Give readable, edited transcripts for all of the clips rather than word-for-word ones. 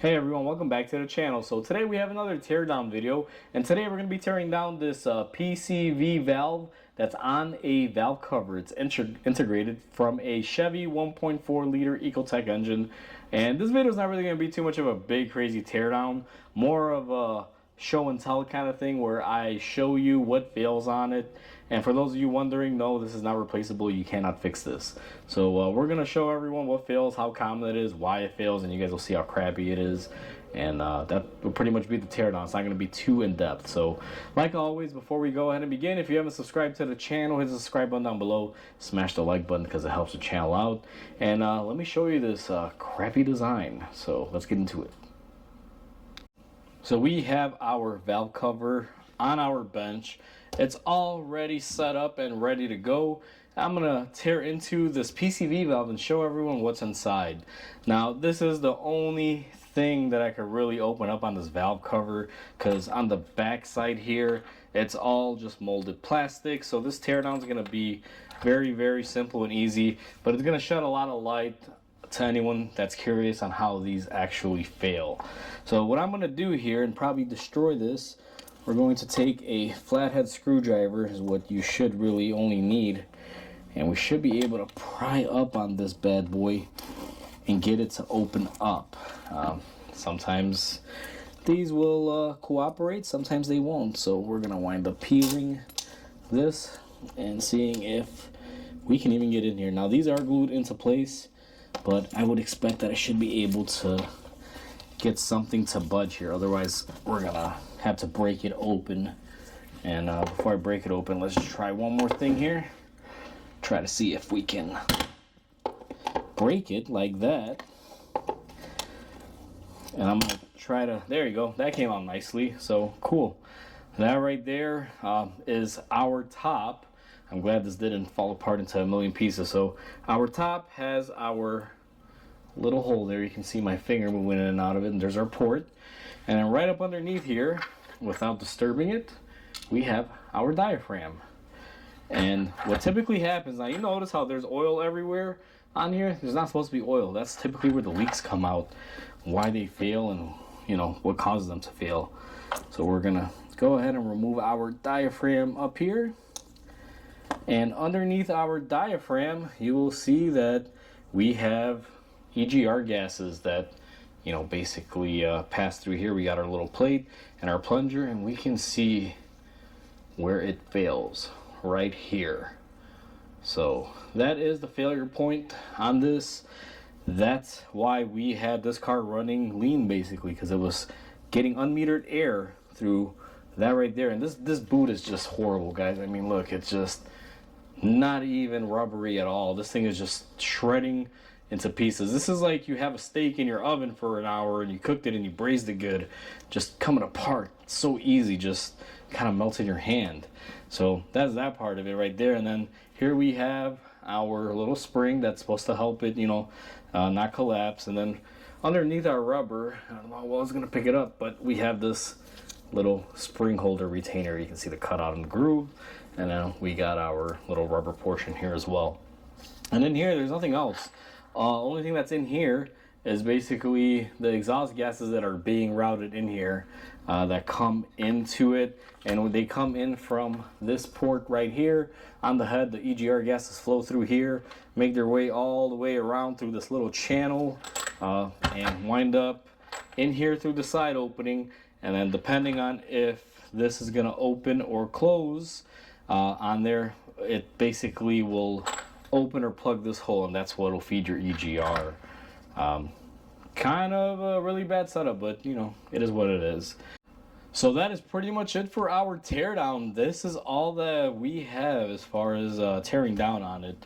Hey everyone, welcome back to the channel. So today we have another teardown video, and today we're going to be tearing down this PCV valve that's on a valve cover. It's integrated from a Chevy 1.4 liter Ecotec engine, and this video is not really going to be too much of a big crazy teardown, more of a show and tell kind of thing where I show you what fails on it. And for those of you wondering, no, this is not replaceable. You cannot fix this. So we're going to show everyone what fails, how common it is, why it fails, and you guys will see how crappy it is. And that will pretty much be the teardown. It's not going to be too in-depth. So like always, before we go ahead and begin, if you haven't subscribed to the channel, hit the subscribe button down below. Smash the like button because it helps the channel out. And let me show you this crappy design. So let's get into it. So we have our valve cover on our bench. It's already set up and ready to go. I'm gonna tear into this PCV valve and show everyone what's inside. Now this is the only thing that I could really open up on this valve cover, because on the back side here it's all just molded plastic. So this teardown is gonna be very simple and easy, but it's gonna shed a lot of light to anyone that's curious on how these actually fail. So what I'm going to do here, and probably destroy this, we're going to take a flathead screwdriver, is what you should really only need, and we should be able to pry up on this bad boy and get it to open up. Sometimes these will cooperate, sometimes they won't, so we're going to wind up peeling this and seeing if we can even get in here. Now these are glued into place, but I would expect that I should be able to get something to budge here. Otherwise, we're gonna have to break it open. And before I break it open, let's just try one more thing here. Try to see if we can break it like that. And I'm gonna try to, there you go, that came out nicely, so cool. That right there is our top. I'm glad this didn't fall apart into a million pieces. So our top has our little hole there. You can see my finger moving in and out of it, and there's our port. And then right up underneath here, without disturbing it, we have our diaphragm. And what typically happens, now you notice how there's oil everywhere on here. There's not supposed to be oil. That's typically where the leaks come out, why they fail, and you know what causes them to fail. So we're gonna go ahead and remove our diaphragm up here. And underneath our diaphragm, you will see that we have EGR gases that, you know, basically pass through here. We got our little plate and our plunger, and we can see where it fails right here. So that is the failure point on this. That's why we had this car running lean, basically, because it was getting unmetered air through that right there. And this boot is just horrible, guys. I mean, look, it's just not even rubbery at all. This thing is just shredding into pieces. This is like you have a steak in your oven for an hour and you cooked it and you braised it good, just coming apart. It's so easy, just kind of melts in your hand. So that's that part of it right there. And then here we have our little spring that's supposed to help it, you know, not collapse. And then underneath our rubber, I don't know how well I was gonna pick it up, but we have this little spring holder retainer. You can see the cutout in the groove. And then we got our little rubber portion here as well. And in here, there's nothing else. Only thing that's in here is basically the exhaust gases that are being routed in here that come into it. And when they come in from this port right here on the head, the EGR gases flow through here, make their way all the way around through this little channel and wind up in here through the side opening. And then depending on if this is gonna open or close, on there, it basically will open or plug this hole, and that's what will feed your EGR. Kind of a really bad setup, but you know, it is what it is. So that is pretty much it for our teardown. This is all that we have as far as tearing down on it.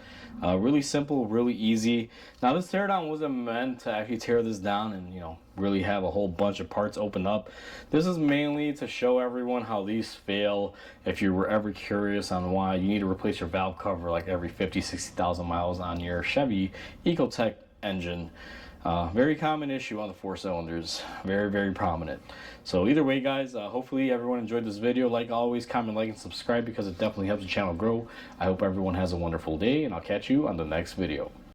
Really simple, really easy. Now this teardown wasn't meant to actually tear this down and, you know, really have a whole bunch of parts open up. This is mainly to show everyone how these fail. If you were ever curious on why you need to replace your valve cover like every 50-60,000 miles on your Chevy Ecotec engine. Very common issue on the 4 cylinders. Very prominent. So either way, guys, hopefully everyone enjoyed this video. Like always, comment, like, and subscribe because it definitely helps the channel grow. I hope everyone has a wonderful day, and I'll catch you on the next video.